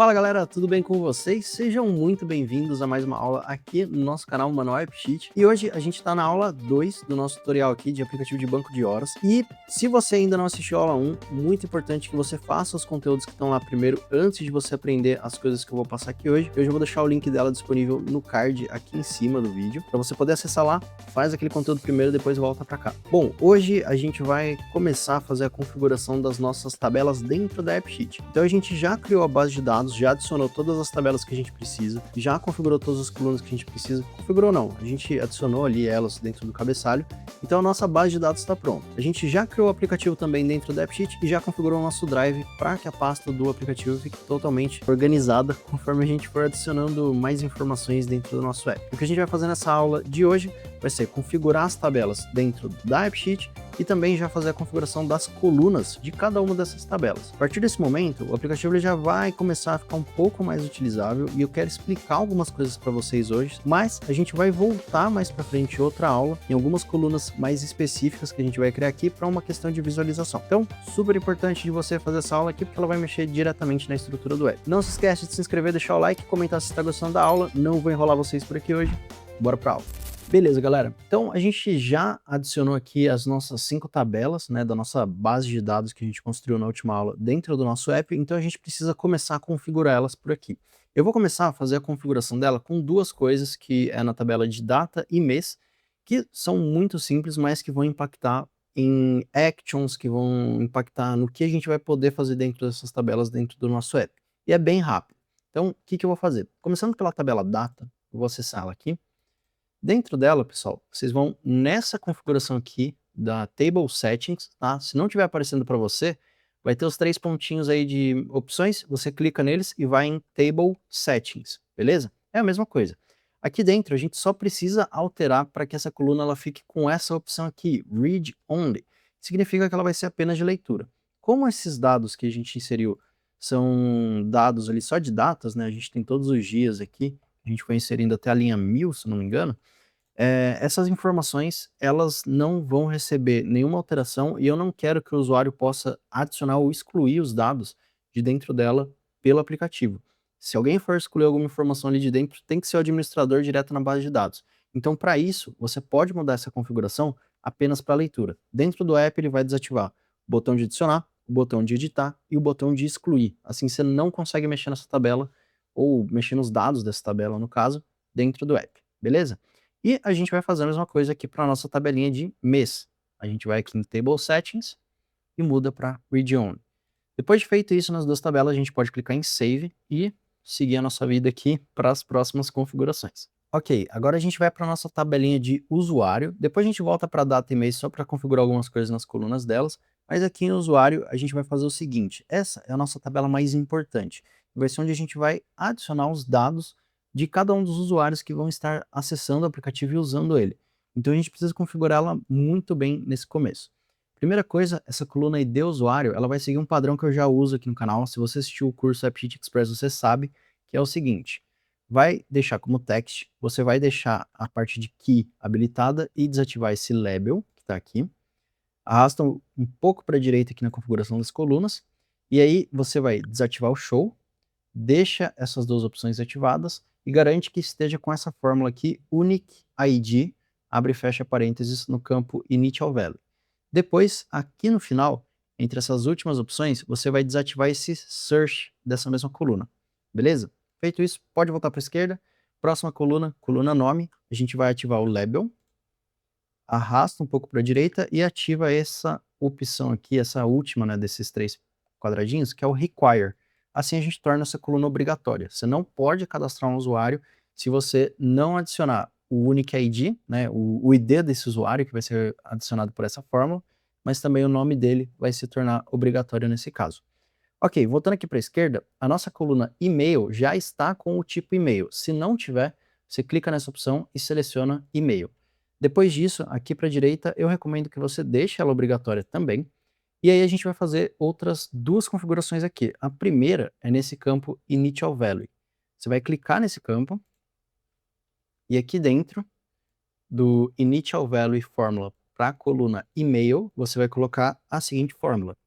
Fala galera, tudo bem com vocês? Sejam muito bem-vindos a mais uma aula aqui no nosso canal Manual AppSheet. E hoje a gente está na aula 2 do nosso tutorial aqui de aplicativo de banco de horas. E se você ainda não assistiu a aula 1, muito importante que você faça os conteúdos que estão lá primeiro antes de você aprender as coisas que eu vou passar aqui hoje. Eu já vou deixar o link dela disponível no card aqui em cima do vídeo, para você poder acessar lá, faz aquele conteúdo primeiro e depois volta para cá. Bom, hoje a gente vai começar a fazer a configuração das nossas tabelas dentro da AppSheet. Então a gente já criou a base de dados, já adicionou todas as tabelas que a gente precisa, já configurou todas as colunas que a gente precisa. Configurou não, a gente adicionou ali elas dentro do cabeçalho, então a nossa base de dados está pronta. A gente já criou o aplicativo também dentro da AppSheet e já configurou o nosso Drive para que a pasta do aplicativo fique totalmente organizada conforme a gente for adicionando mais informações dentro do nosso app. O que a gente vai fazer nessa aula de hoje vai ser configurar as tabelas dentro da AppSheet e também já fazer a configuração das colunas de cada uma dessas tabelas. A partir desse momento, o aplicativo ele já vai começar a ficar um pouco mais utilizável e eu quero explicar algumas coisas para vocês hoje, mas a gente vai voltar mais para frente em outra aula em algumas colunas mais específicas que a gente vai criar aqui para uma questão de visualização. Então, super importante de você fazer essa aula aqui porque ela vai mexer diretamente na estrutura do app. Não se esquece de se inscrever, deixar o like, comentar se está gostando da aula. Não vou enrolar vocês por aqui hoje. Bora para a aula. Beleza, galera. Então, a gente já adicionou aqui as nossas 5 tabelas, né, da nossa base de dados que a gente construiu na última aula dentro do nosso app, então a gente precisa começar a configurar elas por aqui. Eu vou começar a fazer a configuração dela com duas coisas, que é na tabela de data e mês, que são muito simples, mas que vão impactar em actions, que vão impactar no que a gente vai poder fazer dentro dessas tabelas dentro do nosso app. E é bem rápido. Então, o que eu vou fazer? Começando pela tabela data, eu vou acessar ela aqui. Dentro dela, pessoal, vocês vão nessa configuração aqui da Table Settings, tá? Se não estiver aparecendo para você, vai ter os 3 pontinhos aí de opções, você clica neles e vai em Table Settings, beleza? É a mesma coisa. Aqui dentro a gente só precisa alterar para que essa coluna ela fique com essa opção aqui, Read Only. Significa que ela vai ser apenas de leitura. Como esses dados que a gente inseriu são dados ali só de datas, né? A gente tem todos os dias aqui, a gente foi inserindo até a linha 1000, se não me engano. Essas informações, elas não vão receber nenhuma alteração e eu não quero que o usuário possa adicionar ou excluir os dados de dentro dela pelo aplicativo. Se alguém for excluir alguma informação ali de dentro, tem que ser o administrador direto na base de dados. Então, para isso, você pode mudar essa configuração apenas para leitura. Dentro do app, ele vai desativar o botão de adicionar, o botão de editar e o botão de excluir. Assim, você não consegue mexer nessa tabela ou mexer nos dados dessa tabela, no caso, dentro do app, beleza? E a gente vai fazer a mesma coisa aqui para a nossa tabelinha de mês. A gente vai aqui em Table Settings e muda para Read Only. Depois de feito isso nas duas tabelas, a gente pode clicar em Save e seguir a nossa vida aqui para as próximas configurações. Ok, agora a gente vai para a nossa tabelinha de usuário. Depois a gente volta para data e mês só para configurar algumas coisas nas colunas delas. Mas aqui no usuário a gente vai fazer o seguinte. Essa é a nossa tabela mais importante. Vai ser onde a gente vai adicionar os dados de cada um dos usuários que vão estar acessando o aplicativo e usando ele. Então a gente precisa configurá-la muito bem nesse começo. Primeira coisa, essa coluna ID usuário, ela vai seguir um padrão que eu já uso aqui no canal. Se você assistiu o curso AppSheet Express, você sabe que é o seguinte. Vai deixar como text, você vai deixar a parte de key habilitada e desativar esse label, que está aqui. Arrasta um pouco para a direita aqui na configuração das colunas. E aí você vai desativar o show, deixa essas duas opções ativadas e garante que esteja com essa fórmula aqui, Unique ID, abre e fecha parênteses no campo Initial Value. Depois, aqui no final, entre essas últimas opções, você vai desativar esse Search dessa mesma coluna, beleza? Feito isso, pode voltar para a esquerda. Próxima coluna, coluna nome, a gente vai ativar o Label, arrasta um pouco para a direita e ativa essa opção aqui, essa última, né, desses 3 quadradinhos, que é o Require. Assim a gente torna essa coluna obrigatória. Você não pode cadastrar um usuário se você não adicionar o Unique ID, né, o ID desse usuário, que vai ser adicionado por essa fórmula, mas também o nome dele vai se tornar obrigatório nesse caso. Ok, voltando aqui para a esquerda, a nossa coluna e-mail já está com o tipo e-mail. Se não tiver, você clica nessa opção e seleciona e-mail. Depois disso, aqui para a direita, eu recomendo que você deixe ela obrigatória também. E aí a gente vai fazer outras duas configurações aqui. A primeira é nesse campo Initial Value. Você vai clicar nesse campo e aqui dentro do Initial Value Formula para a coluna e-mail, você vai colocar a seguinte fórmula: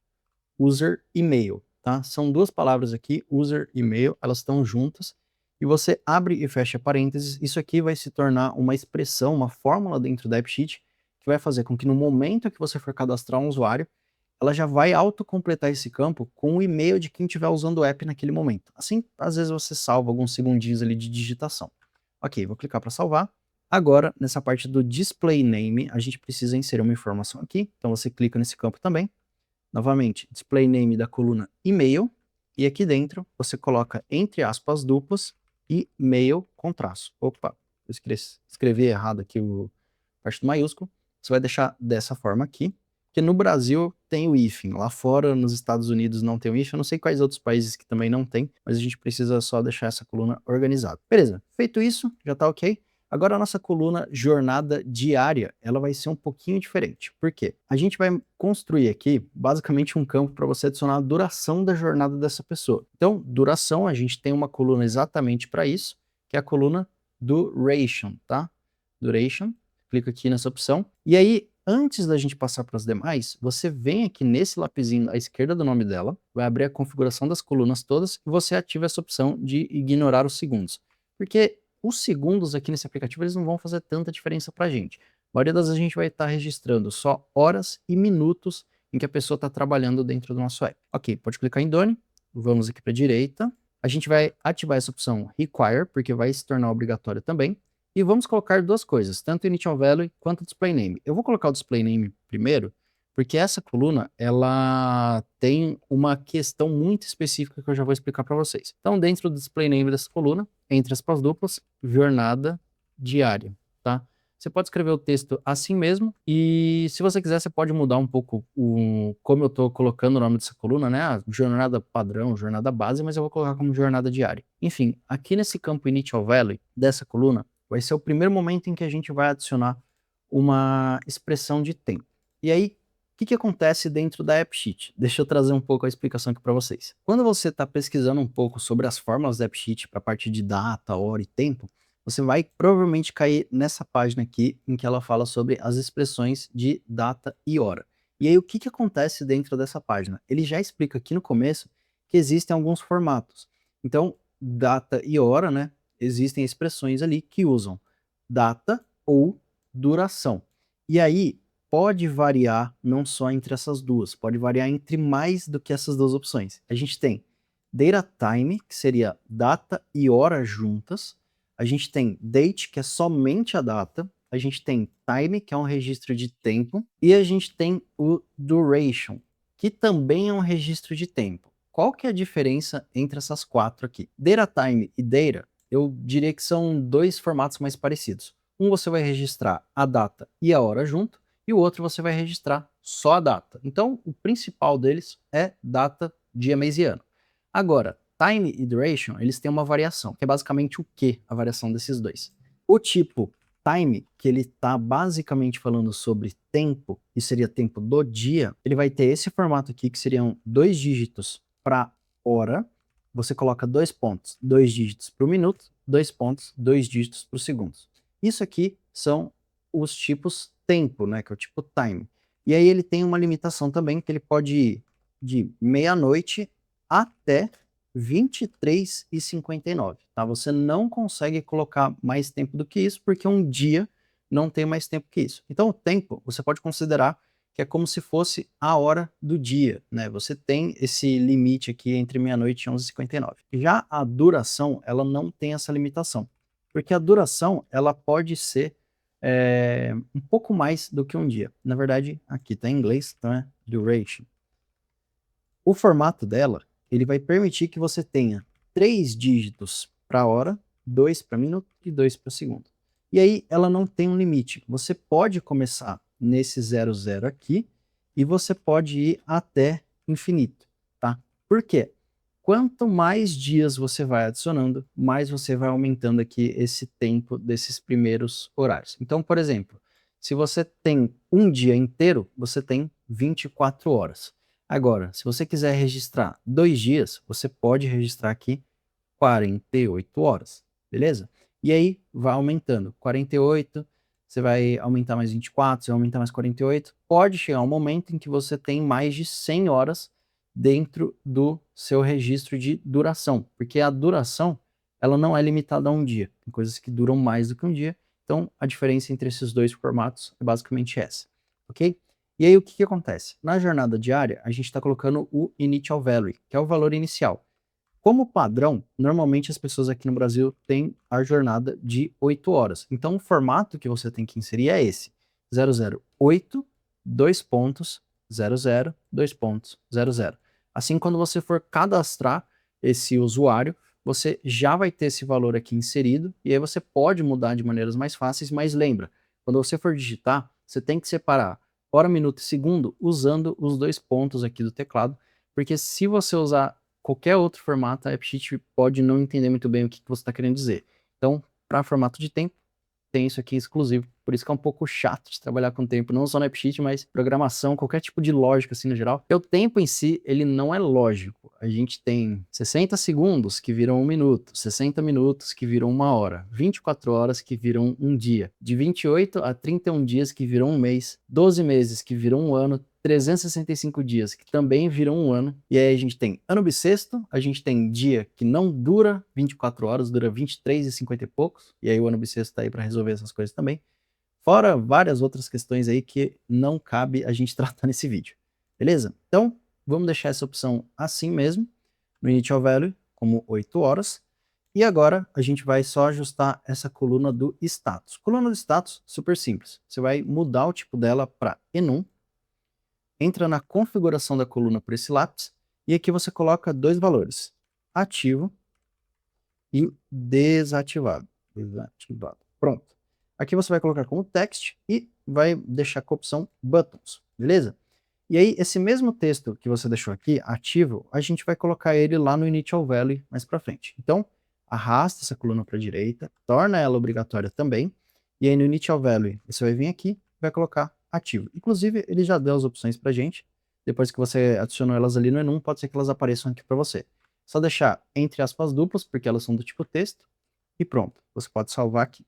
User e-mail. tá? São duas palavras aqui, user e mail, elas estão juntas, e você abre e fecha parênteses. Isso aqui vai se tornar uma expressão, uma fórmula dentro da AppSheet, que vai fazer com que no momento que você for cadastrar um usuário, ela já vai autocompletar esse campo com o e-mail de quem estiver usando o app naquele momento. Assim, às vezes você salva alguns segundinhos ali de digitação. Ok, vou clicar para salvar. Agora, nessa parte do display name, a gente precisa inserir uma informação aqui. Então você clica nesse campo também. Novamente, display name da coluna e-mail. E aqui dentro você coloca entre aspas duplas e mail com traço. Opa, eu escrevi errado aqui o parte do maiúsculo. Você vai deixar dessa forma aqui. Porque no Brasil tem o hífen, lá fora nos Estados Unidos não tem o hífen, eu não sei quais outros países que também não tem, mas a gente precisa só deixar essa coluna organizada. Beleza, feito isso, já tá ok. Agora a nossa coluna jornada diária, ela vai ser um pouquinho diferente. Por quê? A gente vai construir aqui basicamente um campo para você adicionar a duração da jornada dessa pessoa. Então, duração, a gente tem uma coluna exatamente para isso, que é a coluna duration, tá? Duration, clica aqui nessa opção, e aí antes da gente passar para as demais, você vem aqui nesse lapisinho à esquerda do nome dela, vai abrir a configuração das colunas todas e você ativa essa opção de ignorar os segundos. Porque os segundos aqui nesse aplicativo eles não vão fazer tanta diferença para a gente. A maioria das vezes a gente vai estar registrando só horas e minutos em que a pessoa está trabalhando dentro do nosso app. Ok, pode clicar em Done, vamos aqui para a direita. A gente vai ativar essa opção Require, porque vai se tornar obrigatório também. E vamos colocar duas coisas, tanto o initial value quanto o display name. Eu vou colocar o display name primeiro, porque essa coluna, ela tem uma questão muito específica que eu já vou explicar para vocês. Então, dentro do display name dessa coluna, entre aspas duplas, jornada diária, tá? Você pode escrever o texto assim mesmo, e se você quiser, você pode mudar um pouco como eu estou colocando o nome dessa coluna, né? A jornada padrão, jornada base, mas eu vou colocar como jornada diária. Enfim, aqui nesse campo initial value dessa coluna, vai ser o primeiro momento em que a gente vai adicionar uma expressão de tempo. E aí, o que acontece dentro da AppSheet? Deixa eu trazer um pouco a explicação aqui para vocês. Quando você está pesquisando um pouco sobre as fórmulas da AppSheet para a parte de data, hora e tempo, você vai provavelmente cair nessa página aqui em que ela fala sobre as expressões de data e hora. E aí, o que acontece dentro dessa página? Ele já explica aqui no começo que existem alguns formatos. Então, data e hora, né? Existem expressões ali que usam data ou duração. E aí pode variar não só entre essas duas, pode variar entre mais do que essas duas opções. A gente tem data time, que seria data e hora juntas. A gente tem date, que é somente a data. A gente tem time, que é um registro de tempo. E a gente tem o duration, que também é um registro de tempo. Qual que é a diferença entre essas quatro aqui? Data time e data, eu diria que são dois formatos mais parecidos. Um você vai registrar a data e a hora junto, e o outro você vai registrar só a data. Então, o principal deles é data, dia, mês e ano. Agora, time e duration, eles têm uma variação, que é basicamente o que a variação desses dois. O tipo time, que ele está basicamente falando sobre tempo, e seria tempo do dia, ele vai ter esse formato aqui, que seriam 2 dígitos para hora. Você coloca 2 pontos, 2 dígitos para o minuto, 2 pontos, 2 dígitos para os segundos. Isso aqui são os tipos tempo, né, que é o tipo time. E aí ele tem uma limitação também, que ele pode ir de meia-noite até 23h59, tá? Você não consegue colocar mais tempo do que isso, porque um dia não tem mais tempo que isso. Então o tempo, você pode considerar que é como se fosse a hora do dia, né? Você tem esse limite aqui entre meia-noite e 11h59. Já a duração, ela não tem essa limitação, porque a duração, ela pode ser um pouco mais do que um dia. Na verdade, aqui tá em inglês, então é duration. O formato dela, ele vai permitir que você tenha 3 dígitos para hora, 2 para minuto e 2 para segundo. E aí ela não tem um limite. Você pode começar nesse 00 aqui e você pode ir até infinito, tá? Por quê? Quanto mais dias você vai adicionando, mais você vai aumentando aqui esse tempo desses primeiros horários. Então, por exemplo, se você tem um dia inteiro, você tem 24 horas. Agora, se você quiser registrar 2 dias, você pode registrar aqui 48 horas, beleza? E aí vai aumentando, 48, você vai aumentar mais 24, você vai aumentar mais 48. Pode chegar um momento em que você tem mais de 100 horas dentro do seu registro de duração, porque a duração ela não é limitada a um dia, tem coisas que duram mais do que um dia, então a diferença entre esses dois formatos é basicamente essa, ok? E aí o que acontece? Na jornada diária, a gente está colocando o initial value, que é o valor inicial. Como padrão, normalmente as pessoas aqui no Brasil têm a jornada de 8 horas. Então o formato que você tem que inserir é esse: 008, 2 pontos, 00, 2 pontos, 00. Assim, quando você for cadastrar esse usuário, você já vai ter esse valor aqui inserido, e aí você pode mudar de maneiras mais fáceis, mas lembra, quando você for digitar, você tem que separar hora, minuto e segundo usando os 2 pontos aqui do teclado, porque se você usar qualquer outro formato, a AppSheet pode não entender muito bem o que você está querendo dizer. Então, para formato de tempo, tem isso aqui exclusivo. Por isso que é um pouco chato de trabalhar com tempo, não só no AppSheet, mas programação, qualquer tipo de lógica assim no geral. Porque o tempo em si, ele não é lógico. A gente tem 60 segundos que viram 1 minuto, 60 minutos que viram 1 hora, 24 horas que viram um dia, de 28 a 31 dias que viram um mês, 12 meses que viram um ano, 365 dias, que também viram um ano. E aí a gente tem ano bissexto, a gente tem dia que não dura 24 horas, dura 23 e 50 e poucos. E aí o ano bissexto tá aí para resolver essas coisas também. Fora várias outras questões aí que não cabe a gente tratar nesse vídeo. Beleza? Então, vamos deixar essa opção assim mesmo, no initial value, como 8 horas. E agora a gente vai só ajustar essa coluna do status. Coluna do status, super simples. Você vai mudar o tipo dela para enum, entra na configuração da coluna por esse lápis, e aqui você coloca dois valores: ativo e desativado. Desativado. Pronto. Aqui você vai colocar como text e vai deixar com a opção buttons, beleza? E aí, esse mesmo texto que você deixou aqui, ativo, a gente vai colocar ele lá no initial value mais para frente. Então, arrasta essa coluna para a direita, torna ela obrigatória também, e aí no initial value você vai vir aqui e vai colocar ativo. Inclusive, ele já deu as opções para a gente. Depois que você adicionou elas ali no enum, pode ser que elas apareçam aqui para você. Só deixar entre aspas duplas, porque elas são do tipo texto, e pronto. Você pode salvar aqui.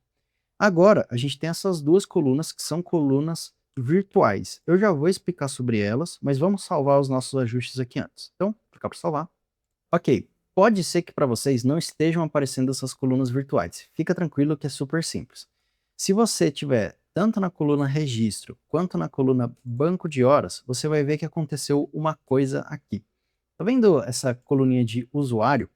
Agora, a gente tem essas duas colunas, que são colunas virtuais. Eu já vou explicar sobre elas, mas vamos salvar os nossos ajustes aqui antes. Então, clicar para salvar. Ok, pode ser que para vocês não estejam aparecendo essas colunas virtuais. Fica tranquilo que é super simples. Se você tiver tanto na coluna registro quanto na coluna banco de horas, você vai ver que aconteceu uma coisa aqui. Tá vendo essa coluninha de usuário?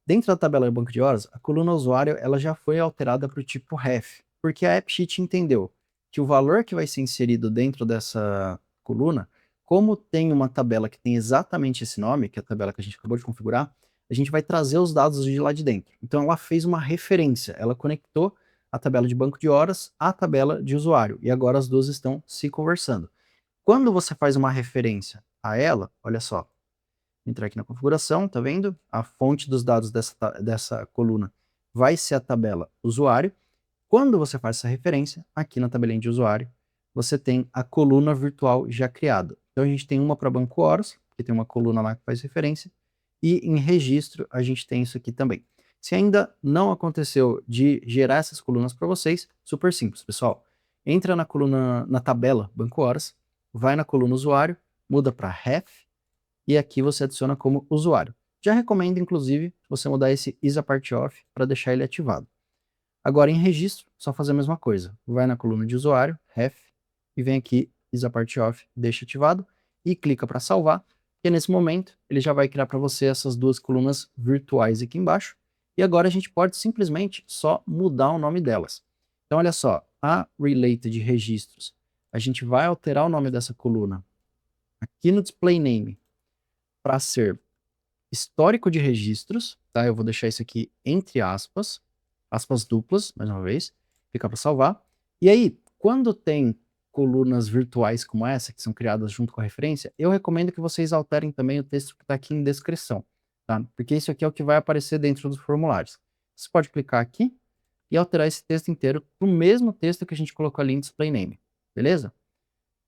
Dentro da tabela banco de horas, a coluna usuário ela já foi alterada para o tipo ref, porque a AppSheet entendeu que o valor que vai ser inserido dentro dessa coluna, como tem uma tabela que tem exatamente esse nome, que é a tabela que a gente acabou de configurar, a gente vai trazer os dados de lá de dentro. Então ela fez uma referência, ela conectou a tabela de banco de horas à tabela de usuário, e agora as duas estão se conversando. Quando você faz uma referência a ela, olha só, entrar aqui na configuração, tá vendo? A fonte dos dados dessa coluna vai ser a tabela usuário. Quando você faz essa referência, aqui na tabelinha de usuário, você tem a coluna virtual já criada. Então a gente tem uma para banco horas, que tem uma coluna lá que faz referência, e em registro a gente tem isso aqui também. Se ainda não aconteceu de gerar essas colunas para vocês, super simples, pessoal. Entra na coluna, na tabela banco horas, vai na coluna usuário, muda para ref, e aqui você adiciona como usuário. Já recomendo, inclusive, você mudar esse isApartOff para deixar ele ativado. Agora, em registro, só fazer a mesma coisa. Vai na coluna de usuário, ref, e vem aqui, isApartOff, deixa ativado, e clica para salvar, e nesse momento ele já vai criar para você essas duas colunas virtuais aqui embaixo, e agora a gente pode simplesmente só mudar o nome delas. Então, olha só, a related registros, a gente vai alterar o nome dessa coluna aqui no display name para ser histórico de registros, tá? Eu vou deixar isso aqui entre aspas, aspas duplas, mais uma vez, fica para salvar. E aí, quando tem colunas virtuais como essa, que são criadas junto com a referência, eu recomendo que vocês alterem também o texto que está aqui em descrição, tá? Porque isso aqui é o que vai aparecer dentro dos formulários. Você pode clicar aqui e alterar esse texto inteiro para o mesmo texto que a gente colocou ali em display name, beleza?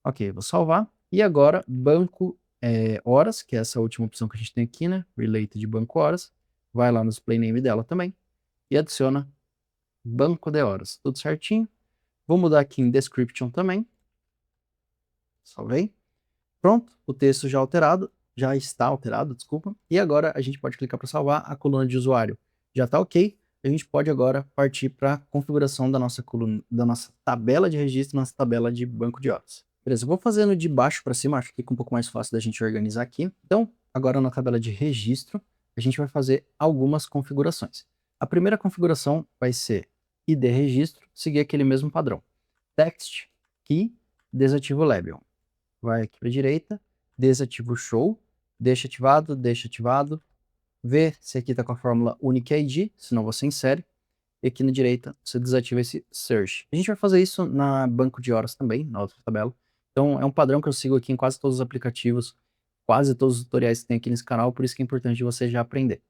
Ok, vou salvar. E agora, banco horas, que é essa última opção que a gente tem aqui, né? Related de banco horas. Vai lá no display name dela também. E adiciona banco de horas. Tudo certinho. Vou mudar aqui em description também. Salvei. Pronto, o texto já alterado. já está alterado, desculpa. E agora a gente pode clicar para salvar, a coluna de usuário já está ok. A gente pode agora partir para a configuração da nossa coluna, da nossa tabela de registro, nossa tabela de banco de horas. Beleza, eu vou fazendo de baixo para cima, acho que fica um pouco mais fácil da gente organizar aqui. Então, agora na tabela de registro, a gente vai fazer algumas configurações. A primeira configuração vai ser ID registro, seguir aquele mesmo padrão. Text, key, desativo label. Vai aqui para a direita, desativo show, deixa ativado, vê se aqui está com a fórmula unique ID, senão você insere, e aqui na direita você desativa esse search. A gente vai fazer isso na banco de horas também, na outra tabela. Então é um padrão que eu sigo aqui em quase todos os aplicativos, quase todos os tutoriais que tem aqui nesse canal, por isso que é importante você já aprender.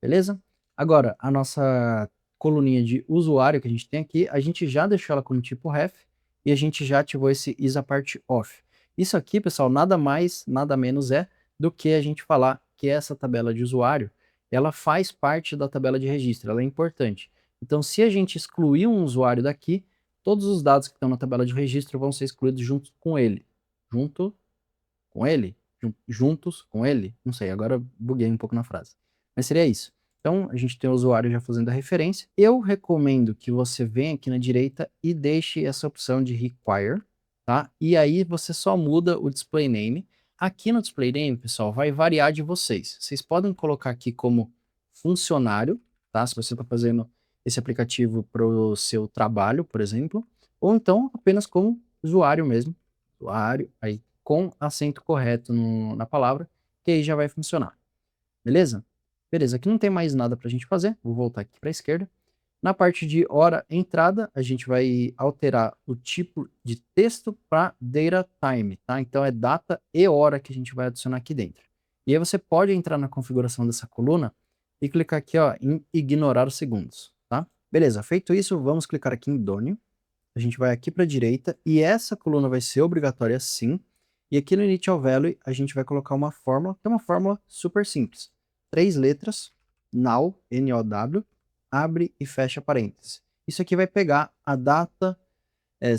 Beleza? Agora, a nossa coluninha de usuário que a gente tem aqui, a gente já deixou ela com o tipo ref, e a gente já ativou esse isApartOff. Isso aqui, pessoal, nada mais, nada menos é do que a gente falar que essa tabela de usuário, ela faz parte da tabela de registro, ela é importante. Então, se a gente excluir um usuário daqui, todos os dados que estão na tabela de registro vão ser excluídos junto com ele. Junto com ele? Juntos com ele? Não sei, agora buguei um pouco na frase. Mas seria isso. Então, a gente tem o usuário já fazendo a referência. Eu recomendo que você venha aqui na direita e deixe essa opção de require, tá? E aí você só muda o display name. Aqui no display name, pessoal, vai variar de vocês. Vocês podem colocar aqui como funcionário, tá? Se você está fazendo esse aplicativo para o seu trabalho, por exemplo, ou então apenas como usuário mesmo. Usuário, aí com acento correto na palavra, que aí já vai funcionar. Beleza? Beleza, aqui não tem mais nada para a gente fazer. Vou voltar aqui para a esquerda. Na parte de hora entrada, a gente vai alterar o tipo de texto para data time, tá? Então é data e hora que a gente vai adicionar aqui dentro. E aí você pode entrar na configuração dessa coluna e clicar aqui, ó, em ignorar os segundos, tá? Beleza, feito isso, vamos clicar aqui em Done. A gente vai aqui para a direita e essa coluna vai ser obrigatória sim. E aqui no Initial Value a gente vai colocar uma fórmula, que é uma fórmula super simples. 3 letras, now, N-O-W, abre e fecha parênteses. Isso aqui vai pegar a data,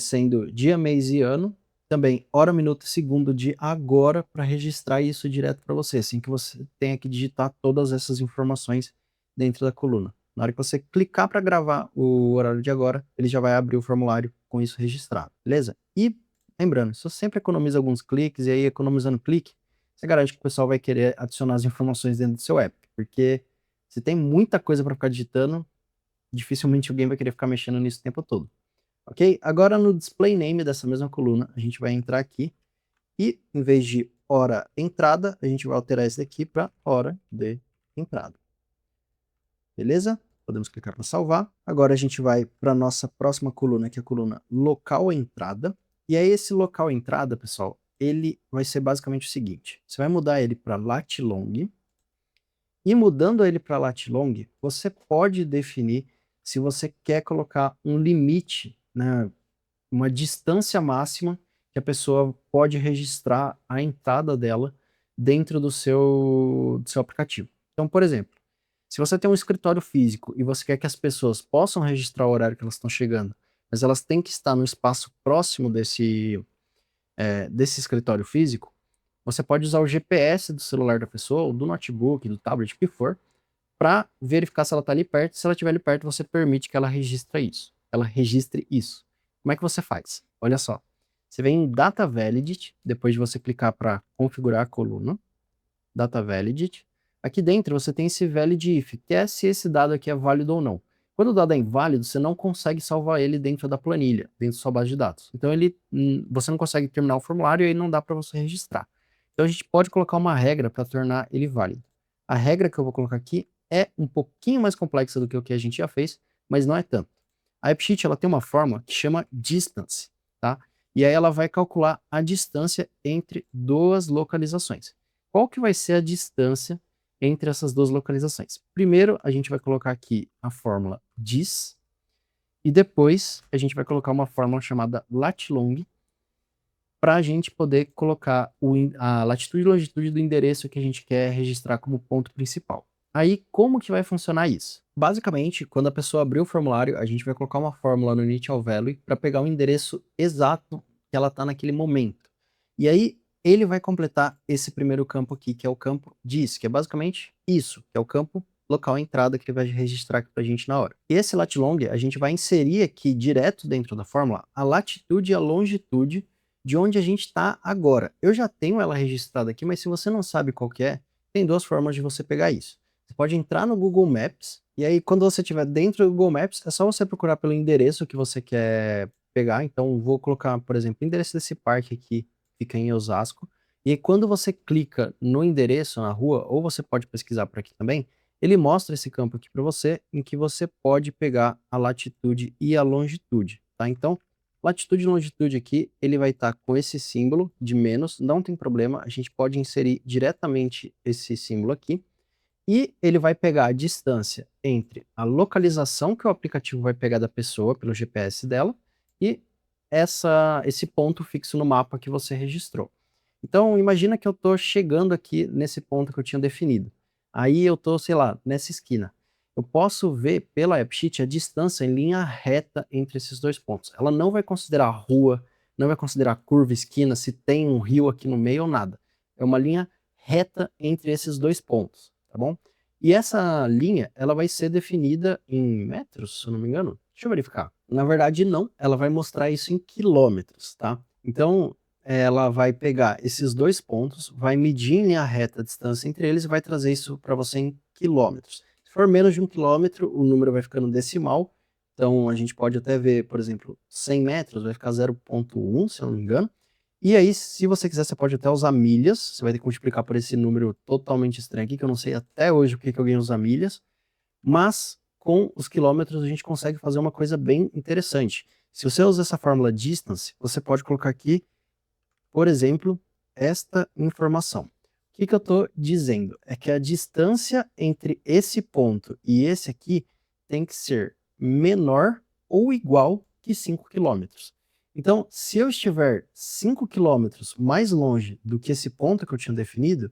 sendo dia, mês e ano, também hora, minuto e segundo de agora, para registrar isso direto para você, assim que você tenha que digitar todas essas informações dentro da coluna. Na hora que você clicar para gravar o horário de agora, ele já vai abrir o formulário com isso registrado, beleza? E lembrando, se você sempre economiza alguns cliques, e aí economizando clique, você garante que o pessoal vai querer adicionar as informações dentro do seu app, porque se tem muita coisa para ficar digitando, dificilmente alguém vai querer ficar mexendo nisso o tempo todo. Ok? Agora no display name dessa mesma coluna, a gente vai entrar aqui e em vez de hora entrada, a gente vai alterar esse daqui para hora de entrada. Beleza? Podemos clicar para salvar. Agora a gente vai para a nossa próxima coluna, que é a coluna local entrada. E aí esse local entrada, pessoal, ele vai ser basicamente o seguinte. Você vai mudar ele para lat long. E mudando ele para lat long, você pode definir se você quer colocar um limite, né, uma distância máxima que a pessoa pode registrar a entrada dela dentro do seu aplicativo. Então, por exemplo, se você tem um escritório físico e você quer que as pessoas possam registrar o horário que elas estão chegando, mas elas têm que estar no espaço próximo desse escritório físico, você pode usar o GPS do celular da pessoa, ou do notebook, do tablet, o que for, para verificar se ela está ali perto. Se ela estiver ali perto, você permite que ela registre isso. Como é que você faz? Olha só. Você vem em Data Validate, depois de você clicar para configurar a coluna. Data Validate. Aqui dentro você tem esse Valid If, que é se esse dado aqui é válido ou não. Quando o dado é inválido, você não consegue salvar ele dentro da planilha, dentro da sua base de dados. Então você não consegue terminar o formulário e aí não dá para você registrar. Então a gente pode colocar uma regra para tornar ele válido. A regra que eu vou colocar aqui é um pouquinho mais complexa do que o que a gente já fez, mas não é tanto. A AppSheet ela tem uma fórmula que chama distance, tá? E aí ela vai calcular a distância entre duas localizações. Qual que vai ser a distância entre essas duas localizações? Primeiro, a gente vai colocar aqui a fórmula dis, e depois a gente vai colocar uma fórmula chamada lat-long, para a gente poder colocar a latitude e longitude do endereço que a gente quer registrar como ponto principal. Aí, como que vai funcionar isso? Basicamente, quando a pessoa abrir o formulário, a gente vai colocar uma fórmula no initial value para pegar o endereço exato que ela está naquele momento. E aí, ele vai completar esse primeiro campo aqui, que é o campo diz, que é basicamente isso, que é o campo local entrada que ele vai registrar aqui pra gente na hora. E esse lat long, a gente vai inserir aqui direto dentro da fórmula a latitude e a longitude de onde a gente está agora. Eu já tenho ela registrada aqui, mas se você não sabe qual que é, tem duas formas de você pegar isso. Você pode entrar no Google Maps, e aí quando você estiver dentro do Google Maps, é só você procurar pelo endereço que você quer pegar. Então vou colocar, por exemplo, o endereço desse parque aqui, fica em Osasco. E aí, quando você clica no endereço na rua, ou você pode pesquisar por aqui também, ele mostra esse campo aqui para você, em que você pode pegar a latitude e a longitude, tá? Então, latitude e longitude aqui, ele vai estar com esse símbolo de menos, não tem problema, a gente pode inserir diretamente esse símbolo aqui, e ele vai pegar a distância entre a localização que o aplicativo vai pegar da pessoa pelo GPS dela e esse ponto fixo no mapa que você registrou. Então, imagina que eu estou chegando aqui nesse ponto que eu tinha definido. Aí eu estou, sei lá, nessa esquina. Eu posso ver pela AppSheet a distância em linha reta entre esses dois pontos. Ela não vai considerar rua, não vai considerar curva, esquina, se tem um rio aqui no meio ou nada. É uma linha reta entre esses dois pontos, tá bom? E essa linha, ela vai ser definida em metros, se eu não me engano. Deixa eu verificar. Na verdade, não. Ela vai mostrar isso em quilômetros, tá? Então, ela vai pegar esses dois pontos, vai medir em linha reta a distância entre eles e vai trazer isso para você em quilômetros. Se for menos de 1 quilômetro, o número vai ficando decimal. Então, a gente pode até ver, por exemplo, 100 metros vai ficar 0,1, se eu não me engano. E aí, se você quiser, você pode até usar milhas. Você vai ter que multiplicar por esse número totalmente estranho aqui, que eu não sei até hoje o que alguém usa milhas. Mas, com os quilômetros, a gente consegue fazer uma coisa bem interessante. Se você usa essa fórmula distance, você pode colocar aqui, por exemplo, esta informação. O que eu estou dizendo? É que a distância entre esse ponto e esse aqui tem que ser menor ou igual que 5 quilômetros. Então, se eu estiver 5 quilômetros mais longe do que esse ponto que eu tinha definido,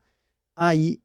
aí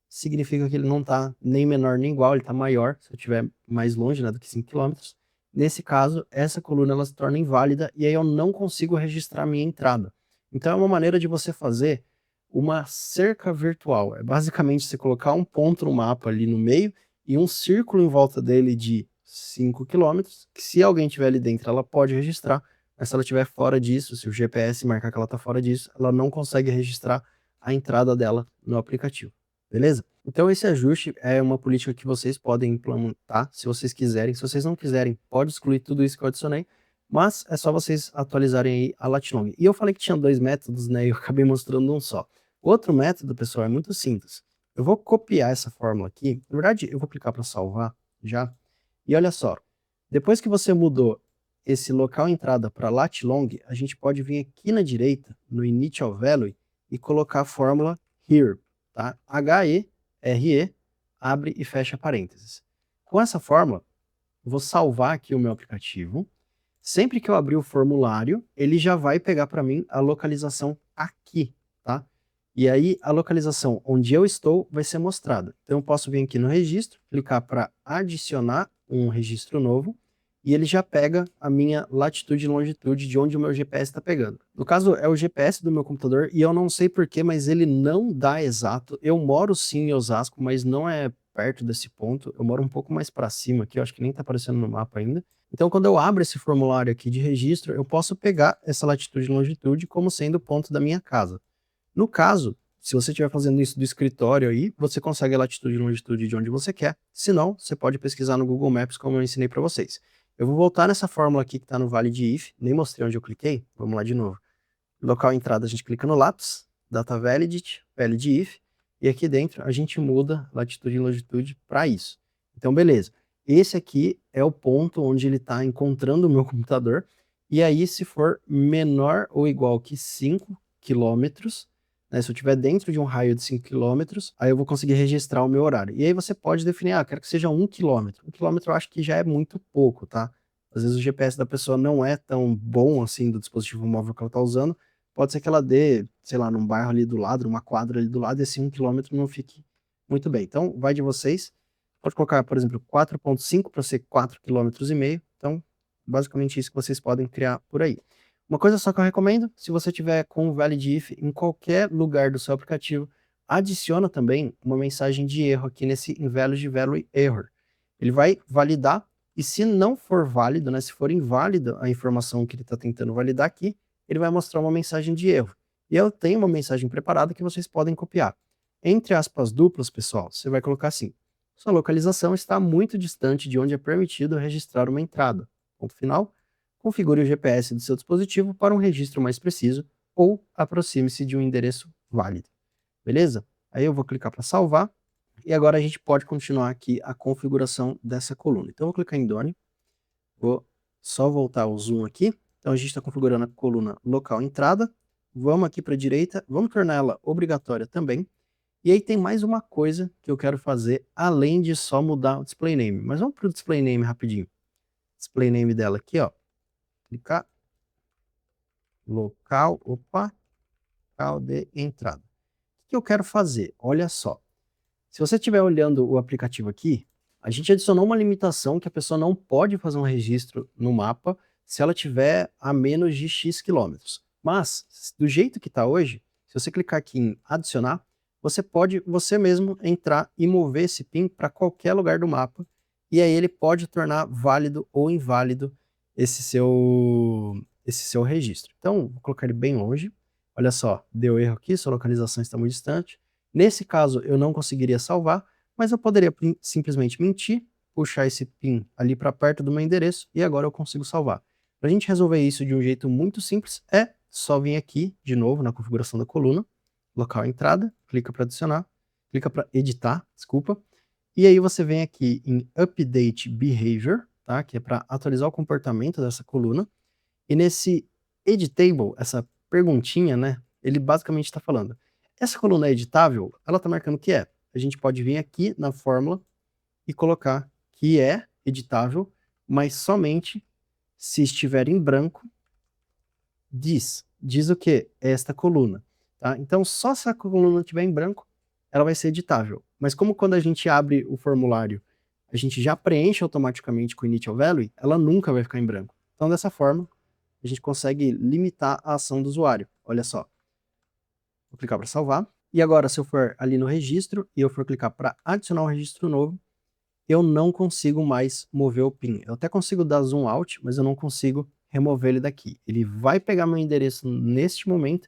significa que ele não está nem menor nem igual, ele está maior, se eu estiver mais longe, né, do que 5 quilômetros. Nesse caso, essa coluna ela se torna inválida e aí eu não consigo registrar a minha entrada. Então é uma maneira de você fazer uma cerca virtual. É basicamente você colocar um ponto no mapa ali no meio e um círculo em volta dele de 5 quilômetros, que se alguém estiver ali dentro, ela pode registrar, mas se ela estiver fora disso, se o GPS marcar que ela está fora disso, ela não consegue registrar a entrada dela no aplicativo. Beleza? Então esse ajuste é uma política que vocês podem implementar, se vocês quiserem. Se vocês não quiserem, pode excluir tudo isso que eu adicionei, mas é só vocês atualizarem aí a lat-long. E eu falei que tinha dois métodos, né, e eu acabei mostrando um só. O outro método, pessoal, é muito simples. Eu vou copiar essa fórmula aqui, na verdade eu vou clicar para salvar já, e olha só, depois que você mudou esse local entrada para lat-long, a gente pode vir aqui na direita, no initial value, e colocar a fórmula here, tá? HERE, abre e fecha parênteses. Com essa fórmula, eu vou salvar aqui o meu aplicativo. Sempre que eu abrir o formulário, ele já vai pegar para mim a localização aqui, tá? E aí, a localização onde eu estou vai ser mostrada. Então, eu posso vir aqui no registro, clicar para adicionar um registro novo, e ele já pega a minha latitude e longitude de onde o meu GPS está pegando. No caso, é o GPS do meu computador, e eu não sei porquê, mas ele não dá exato. Eu moro sim em Osasco, mas não é perto desse ponto. Eu moro um pouco mais para cima aqui, eu acho que nem está aparecendo no mapa ainda. Então, quando eu abro esse formulário aqui de registro, eu posso pegar essa latitude e longitude como sendo o ponto da minha casa. No caso, se você estiver fazendo isso do escritório aí, você consegue a latitude e longitude de onde você quer. Se não, você pode pesquisar no Google Maps, como eu ensinei para vocês. Eu vou voltar nessa fórmula aqui que está no vale de if, nem mostrei onde eu cliquei, vamos lá de novo. Local entrada, a gente clica no lápis, data validity, valid if, e aqui dentro a gente muda latitude e longitude para isso. Então, beleza. Esse aqui é o ponto onde ele está encontrando o meu computador, e aí se for menor ou igual que 5 quilômetros, né, se eu estiver dentro de um raio de 5 quilômetros, aí eu vou conseguir registrar o meu horário. E aí você pode definir, quero que seja 1 quilômetro. 1 quilômetro eu acho que já é muito pouco, tá? Às vezes o GPS da pessoa não é tão bom assim do dispositivo móvel que ela está usando. Pode ser que ela dê, sei lá, num bairro ali do lado, numa quadra ali do lado, e esse 1 quilômetro não fique muito bem. Então, vai de vocês. Pode colocar, por exemplo, 4,5 para ser 4,5 km. Então, basicamente isso que vocês podem criar por aí. Uma coisa só que eu recomendo, se você tiver com o valid if em qualquer lugar do seu aplicativo, adiciona também uma mensagem de erro aqui nesse invalid error. Ele vai validar e se não for válido, né, se for inválida a informação que ele está tentando validar aqui, ele vai mostrar uma mensagem de erro. E eu tenho uma mensagem preparada que vocês podem copiar. Entre aspas duplas, pessoal, você vai colocar assim: sua localização está muito distante de onde é permitido registrar uma entrada. Ponto final. Configure o GPS do seu dispositivo para um registro mais preciso ou aproxime-se de um endereço válido. Beleza? Aí eu vou clicar para salvar e agora a gente pode continuar aqui a configuração dessa coluna. Então eu vou clicar em Done, vou só voltar o zoom aqui. Então a gente está configurando a coluna local entrada. Vamos aqui para a direita, vamos tornar ela obrigatória também. E aí tem mais uma coisa que eu quero fazer, além de só mudar o display name. Mas vamos para o display name rapidinho. Display name dela aqui, ó. Clicar. Local, opa, local de entrada. O que eu quero fazer? Olha só. Se você estiver olhando o aplicativo aqui, a gente adicionou uma limitação que a pessoa não pode fazer um registro no mapa se ela tiver a menos de X quilômetros. Mas, do jeito que está hoje, se você clicar aqui em adicionar, você pode você mesmo entrar e mover esse PIN para qualquer lugar do mapa, e aí ele pode tornar válido ou inválido esse seu registro. Então, vou colocar ele bem longe. Olha só, deu erro aqui, sua localização está muito distante. Nesse caso, eu não conseguiria salvar, mas eu poderia simplesmente mentir, puxar esse PIN ali para perto do meu endereço e agora eu consigo salvar. Para a gente resolver isso de um jeito muito simples, é só vir aqui de novo na configuração da coluna, local entrada, clica para adicionar, clica para editar, desculpa, e aí você vem aqui em Update Behavior, tá? Que é para atualizar o comportamento dessa coluna, e nesse Editable, essa perguntinha, né? Ele basicamente está falando: essa coluna é editável? Ela está marcando que é. A gente pode vir aqui na fórmula e colocar que é editável, mas somente se estiver em branco, diz o que? Esta coluna. Tá? Então, só se a coluna estiver em branco, ela vai ser editável. Mas como quando a gente abre o formulário, a gente já preenche automaticamente com o initial value, ela nunca vai ficar em branco. Então, dessa forma, a gente consegue limitar a ação do usuário. Olha só. Vou clicar para salvar. E agora, se eu for ali no registro e eu for clicar para adicionar um registro novo, eu não consigo mais mover o PIN. Eu até consigo dar zoom out, mas eu não consigo remover ele daqui. Ele vai pegar meu endereço neste momento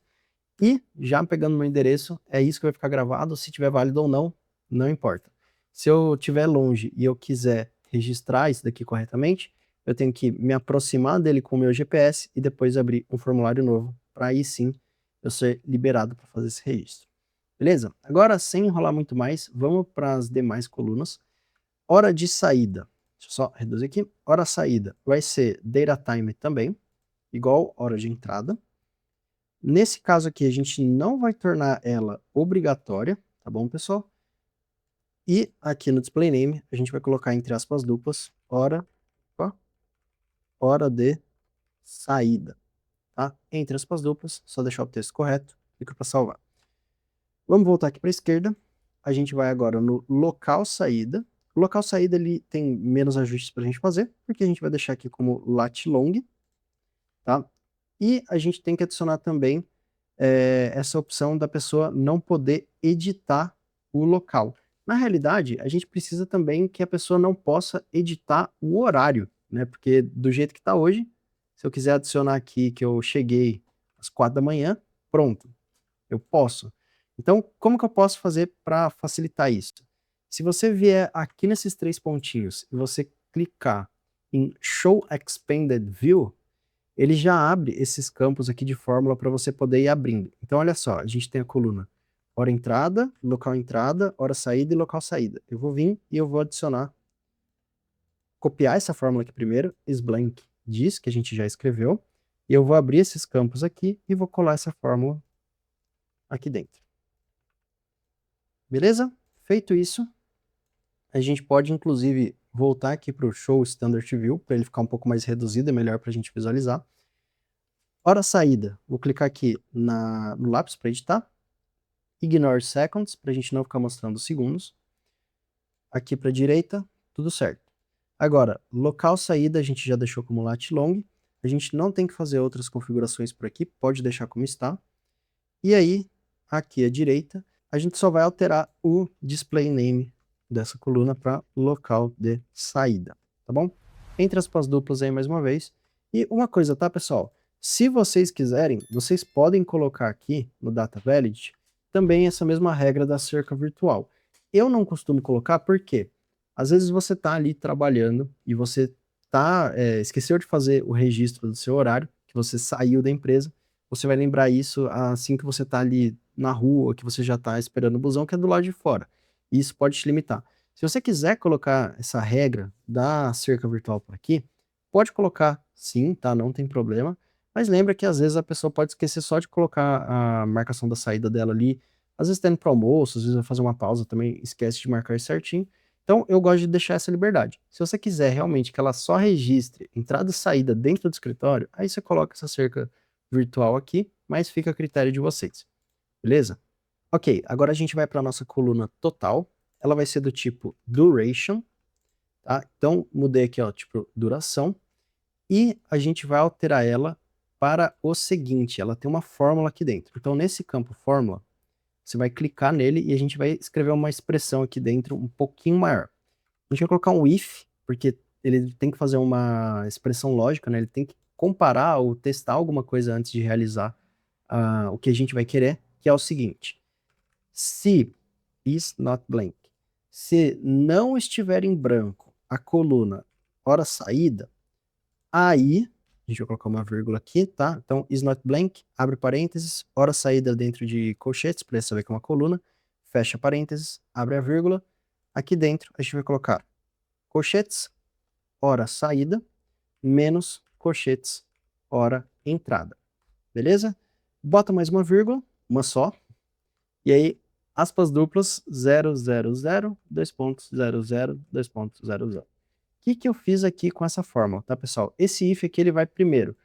e, já pegando meu endereço, é isso que vai ficar gravado. Se tiver válido ou não, não importa. Se eu estiver longe e eu quiser registrar isso daqui corretamente, eu tenho que me aproximar dele com o meu GPS e depois abrir um formulário novo, para aí sim eu ser liberado para fazer esse registro. Beleza? Agora, sem enrolar muito mais, vamos para as demais colunas. Hora de saída. Deixa eu só reduzir aqui. Hora saída vai ser data time também, igual hora de entrada. Nesse caso aqui, a gente não vai tornar ela obrigatória, tá bom, pessoal? E aqui no display name, a gente vai colocar entre aspas duplas, hora de saída, tá? Entre aspas duplas, só deixar o texto correto, clica para salvar. Vamos voltar aqui para a esquerda. A gente vai agora no local saída. O local saída ele tem menos ajustes para a gente fazer, porque a gente vai deixar aqui como lat long, tá? E a gente tem que adicionar também essa opção da pessoa não poder editar o local. Na realidade, a gente precisa também que a pessoa não possa editar o horário, né? Porque do jeito que está hoje, se eu quiser adicionar aqui que eu cheguei às 4 da manhã, pronto, eu posso. Então, como que eu posso fazer para facilitar isso? Se você vier aqui nesses 3 pontinhos e você clicar em Show Expanded View, ele já abre esses campos aqui de fórmula para você poder ir abrindo. Então, olha só, a gente tem a coluna hora entrada, local entrada, hora saída e local saída. Eu vou vir e eu vou adicionar, copiar essa fórmula aqui primeiro, isBlank diz, que a gente já escreveu, e eu vou abrir esses campos aqui e vou colar essa fórmula aqui dentro. Beleza? Feito isso, a gente pode inclusive voltar aqui para o Show Standard View, para ele ficar um pouco mais reduzido, é melhor para a gente visualizar. Hora saída, vou clicar aqui no lápis para editar. Ignore seconds, para a gente não ficar mostrando segundos. Aqui para a direita, tudo certo. Agora, local saída a gente já deixou como lat long. A gente não tem que fazer outras configurações por aqui, pode deixar como está. E aí, aqui à direita, a gente só vai alterar o display name dessa coluna para local de saída, tá bom? Entre aspas duplas aí mais uma vez. E uma coisa, tá, pessoal? Se vocês quiserem, vocês podem colocar aqui no Data Validity também essa mesma regra da cerca virtual. Eu não costumo colocar porque às vezes você tá ali trabalhando e você esqueceu de fazer o registro do seu horário, que você saiu da empresa, você vai lembrar isso assim que você tá ali na rua, que você já tá esperando o busão, que é do lado de fora. E isso pode te limitar. Se você quiser colocar essa regra da cerca virtual por aqui, pode colocar sim, tá? Não tem problema. Mas lembra que às vezes a pessoa pode esquecer só de colocar a marcação da saída dela ali. Às vezes tá indo pro almoço, às vezes vai fazer uma pausa também, esquece de marcar certinho. Então eu gosto de deixar essa liberdade. Se você quiser realmente que ela só registre entrada e saída dentro do escritório, aí você coloca essa cerca virtual aqui, mas fica a critério de vocês, beleza? Ok, agora a gente vai para a nossa coluna total, ela vai ser do tipo duration, tá? Então mudei aqui, ó, tipo duração, e a gente vai alterar ela para o seguinte, ela tem uma fórmula aqui dentro. Então nesse campo fórmula, você vai clicar nele e a gente vai escrever uma expressão aqui dentro um pouquinho maior. A gente vai colocar um if, porque ele tem que fazer uma expressão lógica, né? Ele tem que comparar ou testar alguma coisa antes de realizar o que a gente vai querer, que é o seguinte: se is not blank, se não estiver em branco a coluna hora saída, aí, a gente vai colocar uma vírgula aqui, tá? Então, is not blank, abre parênteses, hora saída dentro de colchetes, para saber que é uma coluna, fecha parênteses, abre a vírgula. Aqui dentro, a gente vai colocar colchetes, hora saída, menos colchetes, hora entrada. Beleza? Bota mais uma vírgula, uma só, e aí, aspas duplas, 000, dois pontos, 00, dois pontos, 00. O que eu fiz aqui com essa fórmula, tá, pessoal? Esse if aqui, ele vai primeiro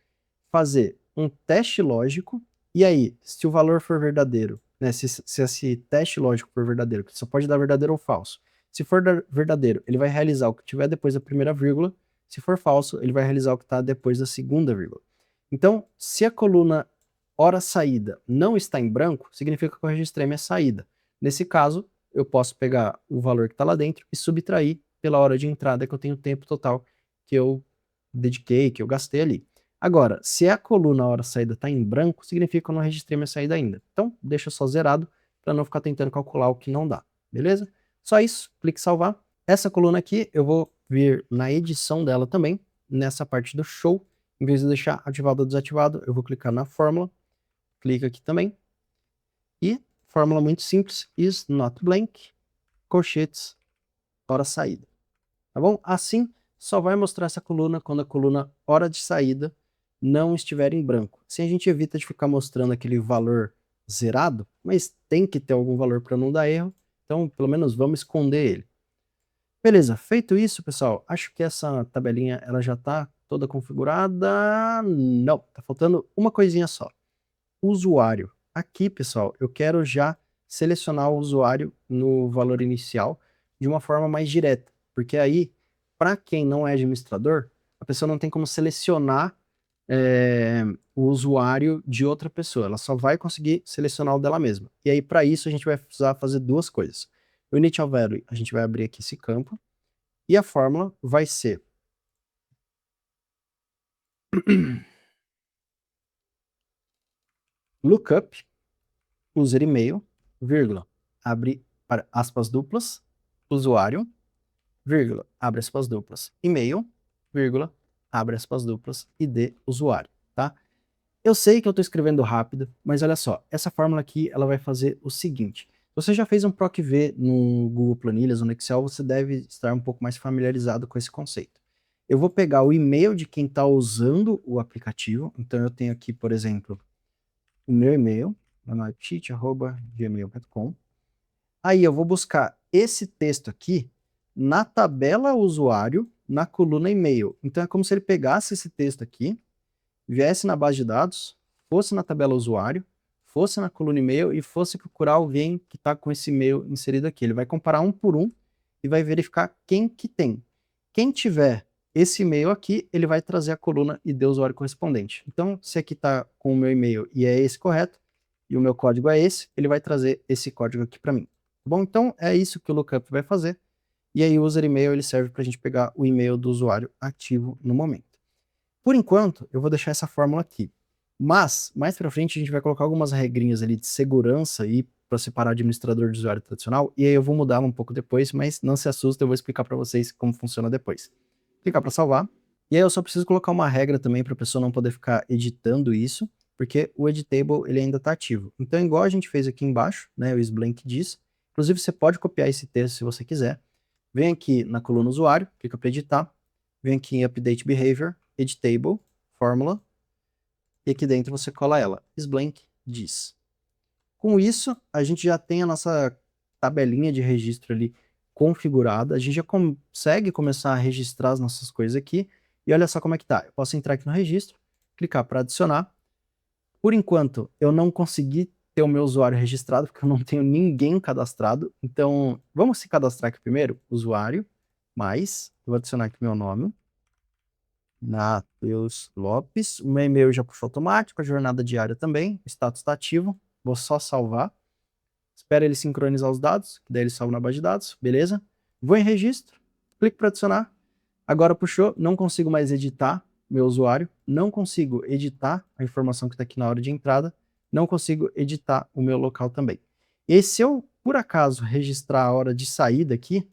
fazer um teste lógico, e aí, se o valor for verdadeiro, né, se esse teste lógico for verdadeiro, que só pode dar verdadeiro ou falso, se for verdadeiro, ele vai realizar o que tiver depois da primeira vírgula, se for falso, ele vai realizar o que está depois da segunda vírgula. Então, se a coluna hora saída não está em branco, significa que eu registrei minha saída. Nesse caso, eu posso pegar o valor que está lá dentro e subtrair pela hora de entrada, que eu tenho o tempo total que eu dediquei, que eu gastei ali. Agora, se a coluna hora saída está em branco, significa que eu não registrei minha saída ainda. Então, deixa só zerado para não ficar tentando calcular o que não dá, beleza? Só isso, clique em salvar. Essa coluna aqui eu vou vir na edição dela também, nessa parte do show. Em vez de deixar ativado ou desativado, eu vou clicar na fórmula, clica aqui também. E, fórmula muito simples, is not blank, colchetes, hora saída. Tá bom? Assim, só vai mostrar essa coluna quando a coluna hora de saída não estiver em branco. Assim a gente evita de ficar mostrando aquele valor zerado, mas tem que ter algum valor para não dar erro, então pelo menos vamos esconder ele. Beleza, feito isso, pessoal, acho que essa tabelinha ela já está toda configurada. Não, tá faltando uma coisinha só. Usuário. Aqui, pessoal, eu quero já selecionar o usuário no valor inicial de uma forma mais direta, porque aí, para quem não é administrador, a pessoa não tem como selecionar o usuário de outra pessoa, ela só vai conseguir selecionar o dela mesma. E aí, para isso, a gente vai precisar fazer duas coisas. O initial value, a gente vai abrir aqui esse campo, e a fórmula vai ser lookup, user e-mail, vírgula, abre para aspas duplas, usuário, vírgula, abre aspas duplas, e-mail, vírgula, abre aspas duplas, ID usuário, tá? Eu sei que eu estou escrevendo rápido, mas olha só, essa fórmula aqui, ela vai fazer o seguinte. Se você já fez um PROC-V no Google Planilhas ou no Excel, você deve estar um pouco mais familiarizado com esse conceito. Eu vou pegar o e-mail de quem está usando o aplicativo, então eu tenho aqui, por exemplo, o meu e-mail, manuelptich@gmail.com. Aí eu vou buscar esse texto aqui na tabela usuário, na coluna e-mail. Então é como se ele pegasse esse texto aqui, viesse na base de dados, fosse na tabela usuário, fosse na coluna e-mail e fosse procurar alguém que está com esse e-mail inserido aqui. Ele vai comparar um por um e vai verificar quem que tem. Quem tiver esse e-mail aqui, ele vai trazer a coluna ID usuário correspondente. Então, se aqui está com o meu e-mail e é esse correto, e o meu código é esse, ele vai trazer esse código aqui para mim. Bom, então é isso que o lookup vai fazer. E aí o user email ele serve para a gente pegar o e-mail do usuário ativo no momento. Por enquanto, eu vou deixar essa fórmula aqui. Mas, mais para frente, a gente vai colocar algumas regrinhas ali de segurança e para separar administrador de usuário tradicional, e aí eu vou mudar um pouco depois, mas não se assusta, eu vou explicar para vocês como funciona depois. Clicar para salvar, e aí eu só preciso colocar uma regra também para a pessoa não poder ficar editando isso, porque o editable ele ainda está ativo. Então, igual a gente fez aqui embaixo, né, o Sblank diz, inclusive você pode copiar esse texto se você quiser, vem aqui na coluna usuário, clica para editar, vem aqui em Update Behavior, Editable, Fórmula, e aqui dentro você cola ela, Sblank diz. Com isso, a gente já tem a nossa tabelinha de registro ali configurada, a gente já consegue começar a registrar as nossas coisas aqui, e olha só como é que tá. Eu posso entrar aqui no registro, clicar para adicionar. Por enquanto, eu não consegui ter o meu usuário registrado, porque eu não tenho ninguém cadastrado. Então, vamos se cadastrar aqui primeiro, usuário, mais, eu vou adicionar aqui meu nome, Natheus Lopes, o meu e-mail já puxou automático, a jornada diária também, o status está ativo, vou só salvar, espero ele sincronizar os dados, que daí ele salva na base de dados, beleza? Vou em registro, clico para adicionar, agora puxou, não consigo mais editar meu usuário, não consigo editar a informação que está aqui na hora de entrada, não consigo editar o meu local também. E se eu, por acaso, registrar a hora de saída aqui,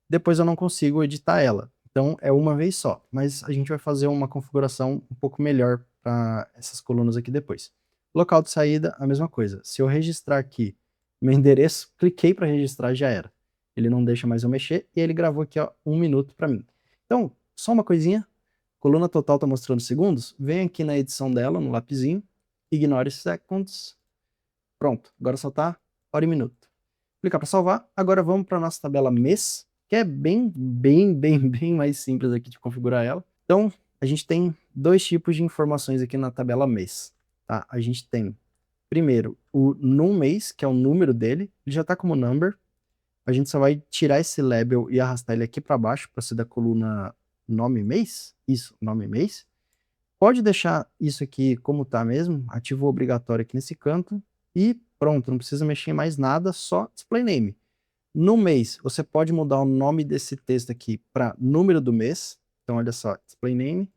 depois eu não consigo editar ela. Então é uma vez só, mas a gente vai fazer uma configuração um pouco melhor para essas colunas aqui depois. Local de saída, a mesma coisa. Se eu registrar aqui meu endereço, cliquei para registrar, já era. Ele não deixa mais eu mexer e ele gravou aqui ó, 1 minuto para mim. Então, só uma coisinha, coluna total está mostrando segundos, vem aqui na edição dela, no lapisinho, ignore seconds, pronto, agora só está hora e minuto. Clicar para salvar, agora vamos para a nossa tabela mês, que é bem mais simples aqui de configurar ela. Então, a gente tem dois tipos de informações aqui na tabela mês, tá? A gente tem, primeiro, o num mês, que é o número dele, ele já está como number, a gente só vai tirar esse label e arrastar ele aqui para baixo, para ser da coluna nome mês, isso, nome mês. Pode deixar isso aqui como tá mesmo, ativo obrigatório aqui nesse canto, e pronto, não precisa mexer em mais nada, só display name. No mês, você pode mudar o nome desse texto aqui para número do mês. Então, olha só, display name,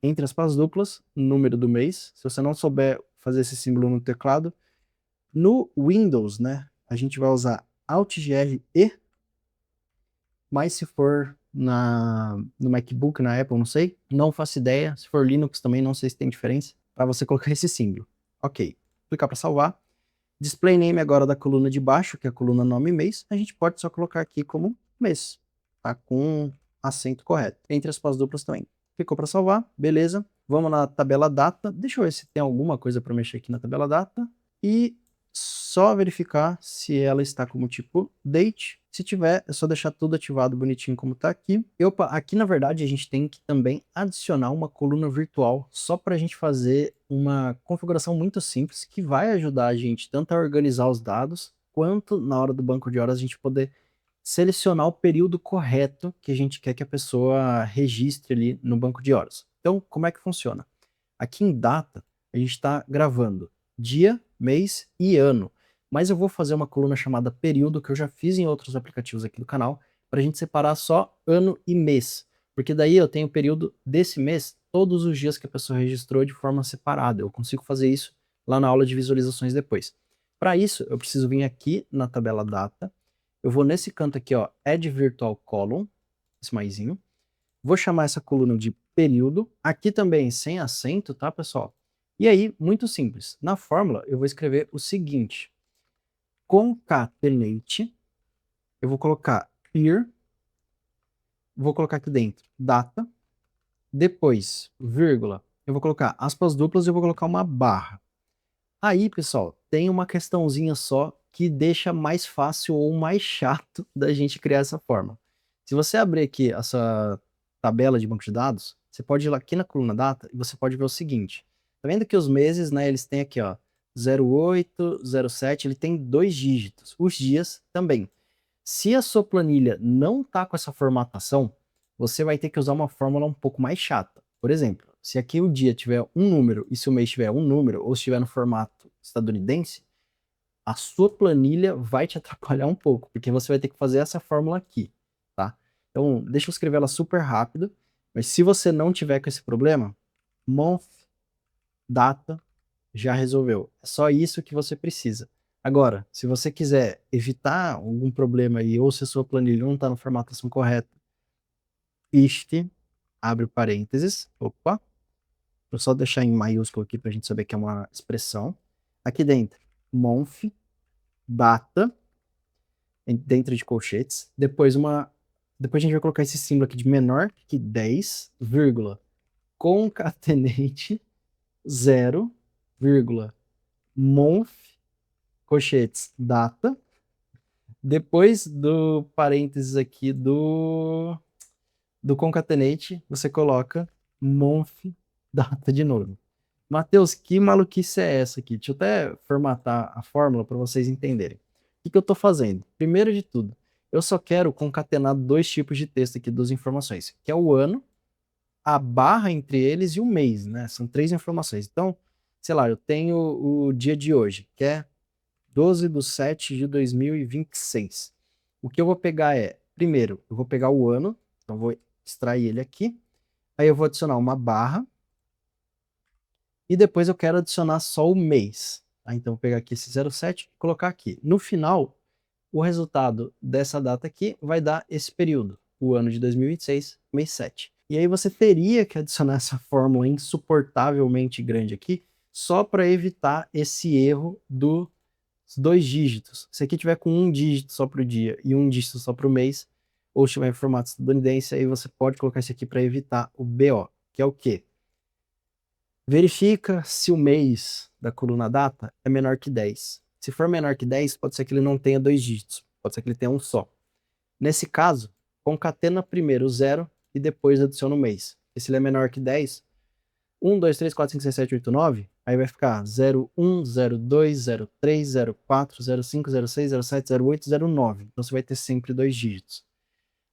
entre aspas duplas, número do mês. Se você não souber fazer esse símbolo no teclado, no Windows, né, a gente vai usar Alt-GR E, mas se for no MacBook, na Apple, não sei, não faço ideia. Se for Linux também, não sei se tem diferença, para você colocar esse símbolo. Ok, clicar para salvar. Display name agora da coluna de baixo, que é a coluna nome e mês, a gente pode só colocar aqui como mês, tá? Com acento correto. Entre aspas duplas também. Clicou para salvar, beleza. Vamos na tabela data. Deixa eu ver se tem alguma coisa para mexer aqui na tabela data. E só verificar se ela está como tipo date. Se tiver, é só deixar tudo ativado bonitinho como está aqui. Opa, aqui na verdade a gente tem que também adicionar uma coluna virtual só para a gente fazer uma configuração muito simples que vai ajudar a gente tanto a organizar os dados quanto na hora do banco de horas a gente poder selecionar o período correto que a gente quer que a pessoa registre ali no banco de horas. Então, como é que funciona? Aqui em data, a gente está gravando dia, mês e ano. Mas eu vou fazer uma coluna chamada período, que eu já fiz em outros aplicativos aqui do canal, para a gente separar só ano e mês. Porque daí eu tenho o período desse mês, todos os dias que a pessoa registrou de forma separada. Eu consigo fazer isso lá na aula de visualizações depois. Para isso, eu preciso vir aqui na tabela data. Eu vou nesse canto aqui, ó, Add Virtual Column, esse maisinho. Vou chamar essa coluna de período. Aqui também sem acento, tá, pessoal? E aí, muito simples. Na fórmula, eu vou escrever o seguinte. Concatenate. Eu vou colocar here. Vou colocar aqui dentro data. Depois, vírgula. Eu vou colocar aspas duplas e eu vou colocar uma barra. Aí, pessoal, tem uma questãozinha só que deixa mais fácil ou mais chato da gente criar essa forma. Se você abrir aqui essa tabela de banco de dados, você pode ir lá aqui na coluna data e você pode ver o seguinte. Tá vendo que os meses, né, eles têm aqui, ó, 08, 07, ele tem 2 dígitos. Os dias também. Se a sua planilha não tá com essa formatação, você vai ter que usar uma fórmula um pouco mais chata. Por exemplo, se aqui o dia tiver um número e se o mês tiver um número, ou se estiver no formato estadunidense, a sua planilha vai te atrapalhar um pouco, porque você vai ter que fazer essa fórmula aqui, tá? Então, deixa eu escrever ela super rápido, mas se você não tiver com esse problema, month, data, já resolveu. É só isso que você precisa. Agora, se você quiser evitar algum problema aí, ou se a sua planilha não está na formatação correta, este, abre parênteses, opa, vou só deixar em maiúsculo aqui para a gente saber que é uma expressão. Aqui dentro, month, data, dentro de colchetes, depois a gente vai colocar esse símbolo aqui de menor que 10, vírgula, concatenate, 0, vírgula, month, colchetes, data, depois do parênteses aqui do concatenate, você coloca month, data de novo. Matheus, que maluquice é essa aqui? Deixa eu até formatar a fórmula para vocês entenderem. O que eu estou fazendo? Primeiro de tudo, eu só quero concatenar dois tipos de texto aqui, duas informações, que é o ano, a barra entre eles e o mês, né? São três informações. Então, sei lá, eu tenho o dia de hoje, que é 12/7/2026. O que eu vou pegar é, primeiro, eu vou pegar o ano, então vou extrair ele aqui, aí eu vou adicionar uma barra, e depois eu quero adicionar só o mês. Então, vou pegar aqui esse 07 e colocar aqui. No final, o resultado dessa data aqui vai dar esse período, o ano de 2026, mês 7. E aí você teria que adicionar essa fórmula insuportavelmente grande aqui, só para evitar esse erro dos dois dígitos. Se aqui tiver com um dígito só para o dia e um dígito só para o mês, ou estiver em formato estadunidense, aí você pode colocar isso aqui para evitar o BO, que é o quê? Verifica se o mês da coluna data é menor que 10. Se for menor que 10, pode ser que ele não tenha dois dígitos, pode ser que ele tenha um só. Nesse caso, concatena primeiro o 0 e depois adiciona o mês. E se ele é menor que 10, 1, 2, 3, 4, 5, 6, 7, 8, 9, aí vai ficar 01, 02, 03, 04, 05, 06, 07, 08, 09. Então você vai ter sempre dois dígitos.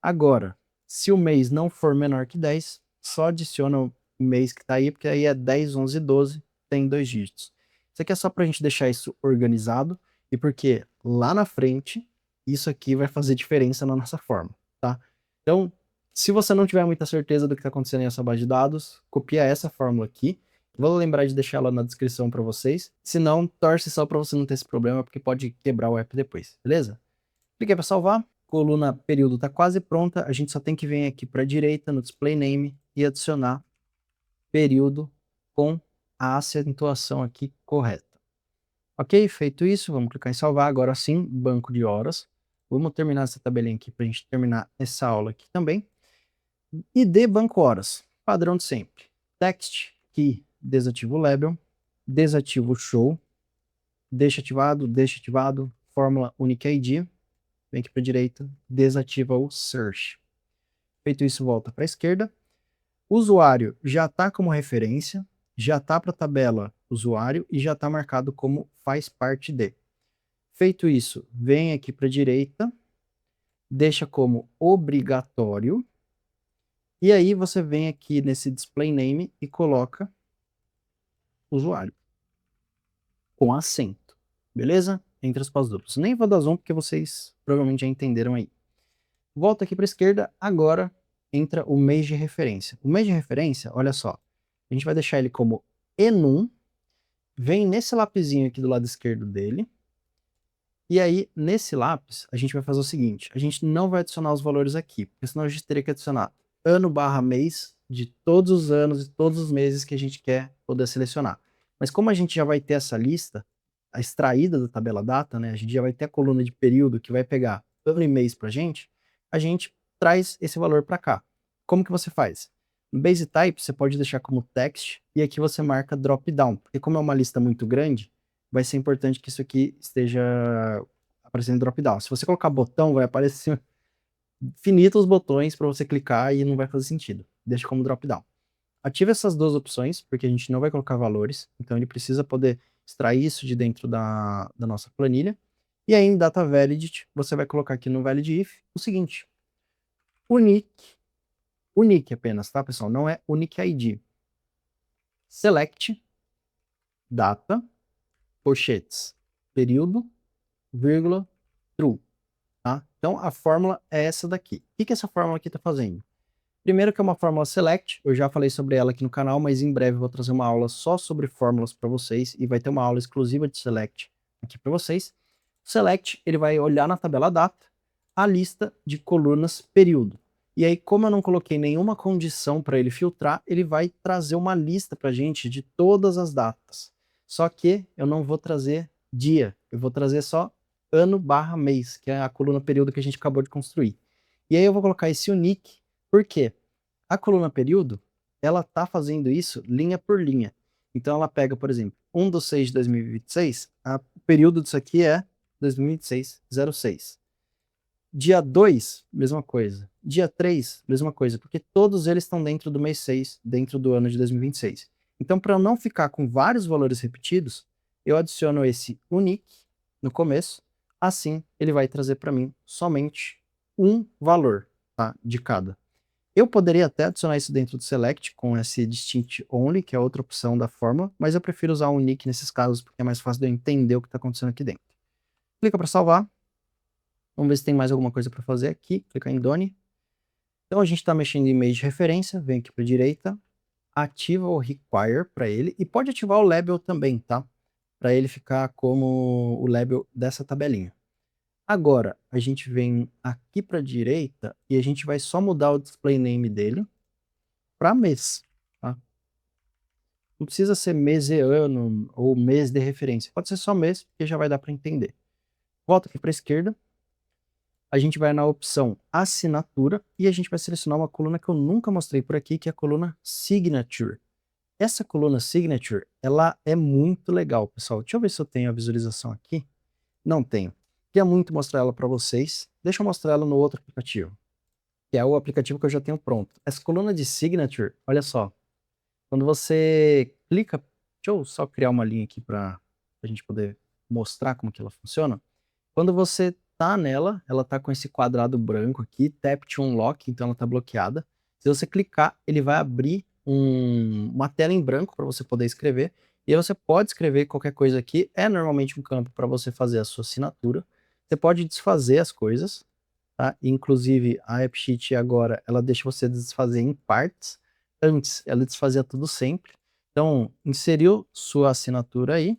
Agora, se o mês não for menor que 10, só adiciona o mês que está aí, porque aí é 10, 11, 12, tem dois dígitos. Isso aqui é só para a gente deixar isso organizado e porque lá na frente isso aqui vai fazer diferença na nossa forma, tá? Então, se você não tiver muita certeza do que está acontecendo nessa base de dados, copia essa fórmula aqui. Vou lembrar de deixar ela na descrição para vocês. Se não, torce só para você não ter esse problema, porque pode quebrar o app depois, beleza? Cliquei para salvar. Coluna período está quase pronta. A gente só tem que vir aqui para a direita no display name e adicionar período com a acentuação aqui correta. Ok? Feito isso, vamos clicar em salvar. Agora sim, banco de horas. Vamos terminar essa tabelinha aqui para a gente terminar essa aula aqui também. ID banco horas, padrão de sempre. Text, que desativo o label, desativo o show, deixa ativado, fórmula unique ID, vem aqui para a direita, desativa o search. Feito isso, volta para a esquerda. O usuário já está como referência, já está para a tabela usuário e já está marcado como faz parte de. Feito isso, vem aqui para a direita, deixa como obrigatório, e aí você vem aqui nesse display name e coloca usuário com acento, beleza? Entre aspas duplas. Nem vou dar zoom porque vocês provavelmente já entenderam aí. Volta aqui para a esquerda, agora entra o mês de referência. O mês de referência, olha só, a gente vai deixar ele como enum, vem nesse lapisinho aqui do lado esquerdo dele, e aí nesse lápis a gente vai fazer o seguinte, a gente não vai adicionar os valores aqui, porque senão a gente teria que adicionar ano barra mês de todos os anos e todos os meses que a gente quer poder selecionar. Mas como a gente já vai ter essa lista, a extraída da tabela data, né, a gente já vai ter a coluna de período que vai pegar ano e mês pra gente, a gente traz esse valor para cá. Como que você faz? No base type você pode deixar como text e aqui você marca drop down, porque como é uma lista muito grande, vai ser importante que isso aqui esteja aparecendo drop down. Se você colocar botão, vai aparecer infinitos botões para você clicar e não vai fazer sentido. Deixa como drop down. Ative essas duas opções, porque a gente não vai colocar valores, então ele precisa poder extrair isso de dentro da nossa planilha. E aí em data validity, você vai colocar aqui no valid if o seguinte: unique unique apenas, tá, pessoal? Não é unique ID. Select, data, pochetes, período, vírgula, true, tá? Então, a fórmula é essa daqui. O que essa fórmula aqui está fazendo? Primeiro que é uma fórmula select, eu já falei sobre ela aqui no canal, mas em breve eu vou trazer uma aula só sobre fórmulas para vocês, e vai ter uma aula exclusiva de select aqui para vocês. Select, ele vai olhar na tabela data a lista de colunas período. E aí, como eu não coloquei nenhuma condição para ele filtrar, ele vai trazer uma lista para a gente de todas as datas. Só que eu não vou trazer dia, eu vou trazer só ano barra mês, que é a coluna período que a gente acabou de construir. E aí eu vou colocar esse unique, por quê? A coluna período, ela tá fazendo isso linha por linha. Então ela pega, por exemplo, 1/6 de 2026, o período disso aqui é 2026, 06. Dia 2, mesma coisa. Dia 3, mesma coisa, porque todos eles estão dentro do mês 6, dentro do ano de 2026. Então, para eu não ficar com vários valores repetidos, eu adiciono esse unique no começo, assim ele vai trazer para mim somente um valor, tá, de cada. Eu poderia até adicionar isso dentro do select com esse distinct only, que é outra opção da fórmula, mas eu prefiro usar um unique nesses casos porque é mais fácil de eu entender o que está acontecendo aqui dentro. Clica para salvar. Vamos ver se tem mais alguma coisa para fazer aqui. Clicar em Done. Então a gente está mexendo em e-mail de referência, vem aqui para a direita, ativa o require para ele e pode ativar o label também, tá? Para ele ficar como o label dessa tabelinha. Agora a gente vem aqui para a direita e a gente vai só mudar o display name dele para mês, tá? Não precisa ser mês e ano ou mês de referência, pode ser só mês, porque já vai dar para entender. Volta aqui para a esquerda. A gente vai na opção assinatura e a gente vai selecionar uma coluna que eu nunca mostrei por aqui, que é a coluna Signature. Essa coluna Signature, ela é muito legal, pessoal. Deixa eu ver se eu tenho a visualização aqui. Não tenho. Queria muito mostrar ela para vocês. Deixa eu mostrar ela no outro aplicativo, que é o aplicativo que eu já tenho pronto. Essa coluna de Signature, olha só. Quando você clica... Deixa eu só criar uma linha aqui para a gente poder mostrar como que ela funciona. Quando você tá nela, ela tá com esse quadrado branco aqui, tap to unlock, então ela tá bloqueada. Se você clicar, ele vai abrir uma tela em branco para você poder escrever. E aí você pode escrever qualquer coisa aqui. É normalmente um campo para você fazer a sua assinatura. Você pode desfazer as coisas, tá? Inclusive, a AppSheet agora, ela deixa você desfazer em partes. Antes, ela desfazia tudo sempre. Então, inseriu sua assinatura aí.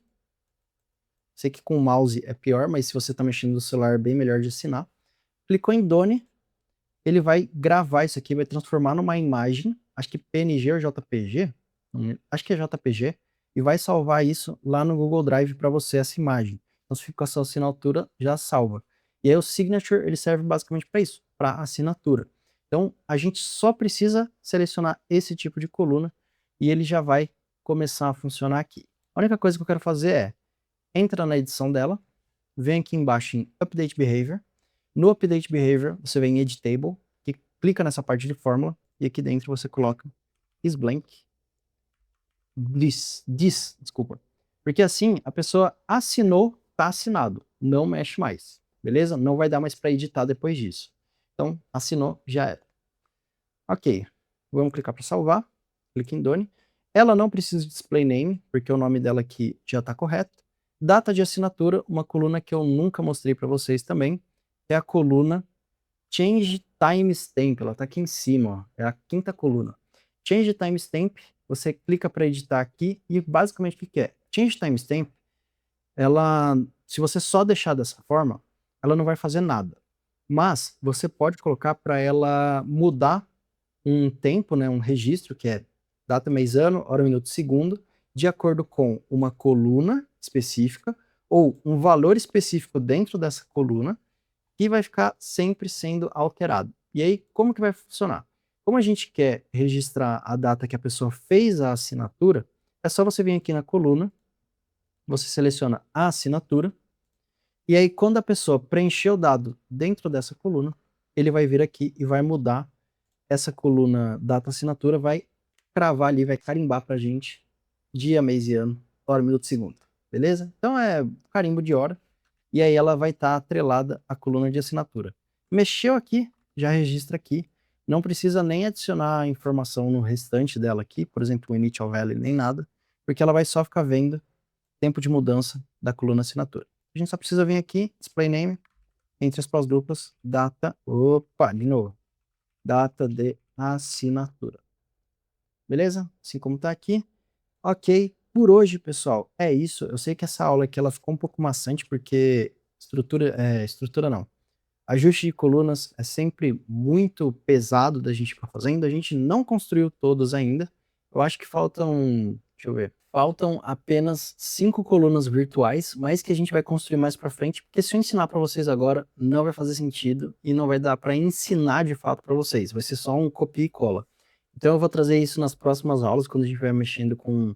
Sei que com o mouse é pior, mas se você está mexendo no celular é bem melhor de assinar. Clicou em Done, ele vai gravar isso aqui, vai transformar numa imagem, acho que PNG ou JPG, acho que é JPG, e vai salvar isso lá no Google Drive para você, essa imagem. Então se fica com a sua assinatura, já salva. E aí o Signature, ele serve basicamente para isso, para assinatura. Então a gente só precisa selecionar esse tipo de coluna e ele já vai começar a funcionar aqui. A única coisa que eu quero fazer é entra na edição dela, vem aqui embaixo em Update Behavior. No Update Behavior, você vem em Editable, que clica nessa parte de fórmula, e aqui dentro você coloca isBlank, desculpa. Porque assim, a pessoa assinou, tá assinado, não mexe mais, beleza? Não vai dar mais para editar depois disso. Então, assinou, já era. Ok, vamos clicar para salvar, clique em Done. Ela não precisa de display name, porque o nome dela aqui já está correto. Data de assinatura, uma coluna que eu nunca mostrei para vocês também, é a coluna Change Timestamp, ela está aqui em cima, ó, é a quinta coluna. Change Timestamp, você clica para editar aqui e basicamente o que é? Change Timestamp, ela, se você só deixar dessa forma, ela não vai fazer nada. Mas você pode colocar para ela mudar um tempo, né, um registro, que é data, mês, ano, hora, minuto, segundo, de acordo com uma coluna específica ou um valor específico dentro dessa coluna que vai ficar sempre sendo alterado. E aí, como que vai funcionar? Como a gente quer registrar a data que a pessoa fez a assinatura, é só você vir aqui na coluna, você seleciona a assinatura, e aí quando a pessoa preencher o dado dentro dessa coluna, ele vai vir aqui e vai mudar essa coluna data assinatura, vai cravar ali, vai carimbar pra gente dia, mês e ano, hora, minuto, segundo. Beleza? Então é carimbo de hora. E aí ela vai estar atrelada à coluna de assinatura. Mexeu aqui, já registra aqui. Não precisa nem adicionar informação no restante dela aqui, por exemplo, o initial value, nem nada, porque ela vai só ficar vendo tempo de mudança da coluna assinatura. A gente só precisa vir aqui, display name, entre aspas duplas, data, opa, de novo, data de assinatura. Beleza? Assim como tá aqui. Ok, por hoje, pessoal, é isso. Eu sei que essa aula aqui ela ficou um pouco maçante, porque estrutura não. Ajuste de colunas é sempre muito pesado da gente estar fazendo. A gente não construiu todas ainda. Eu acho que faltam, deixa eu ver, faltam apenas 5 colunas virtuais, mas que a gente vai construir mais para frente, porque se eu ensinar para vocês agora, não vai fazer sentido e não vai dar para ensinar de fato para vocês. Vai ser só um copia e cola. Então eu vou trazer isso nas próximas aulas, quando a gente estiver mexendo com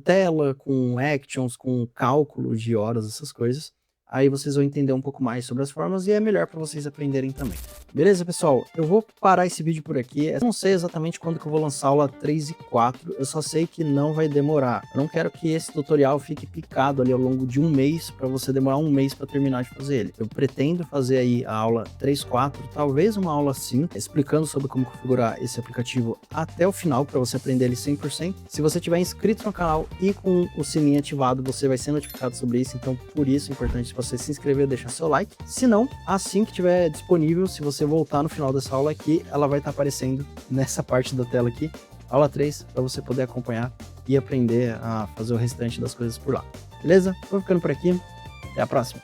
tela, com actions, com cálculo de horas, essas coisas. Aí vocês vão entender um pouco mais sobre as formas e é melhor para vocês aprenderem também. Beleza, pessoal? Eu vou parar esse vídeo por aqui. Eu não sei exatamente quando que eu vou lançar a aula 3 e 4. Eu só sei que não vai demorar. Eu não quero que esse tutorial fique picado ali ao longo de um mês para você demorar um mês para terminar de fazer ele. Eu pretendo fazer aí a aula 3, 4, talvez uma aula assim, explicando sobre como configurar esse aplicativo até o final para você aprender ele 100%. Se você tiver inscrito no canal e com o sininho ativado, você vai ser notificado sobre isso. Então, por isso é importante você se inscrever e deixar seu like. Se não, assim que estiver disponível, se você voltar no final dessa aula aqui, ela vai estar aparecendo nessa parte da tela aqui, aula 3, para você poder acompanhar e aprender a fazer o restante das coisas por lá. Beleza? Vou ficando por aqui. Até a próxima.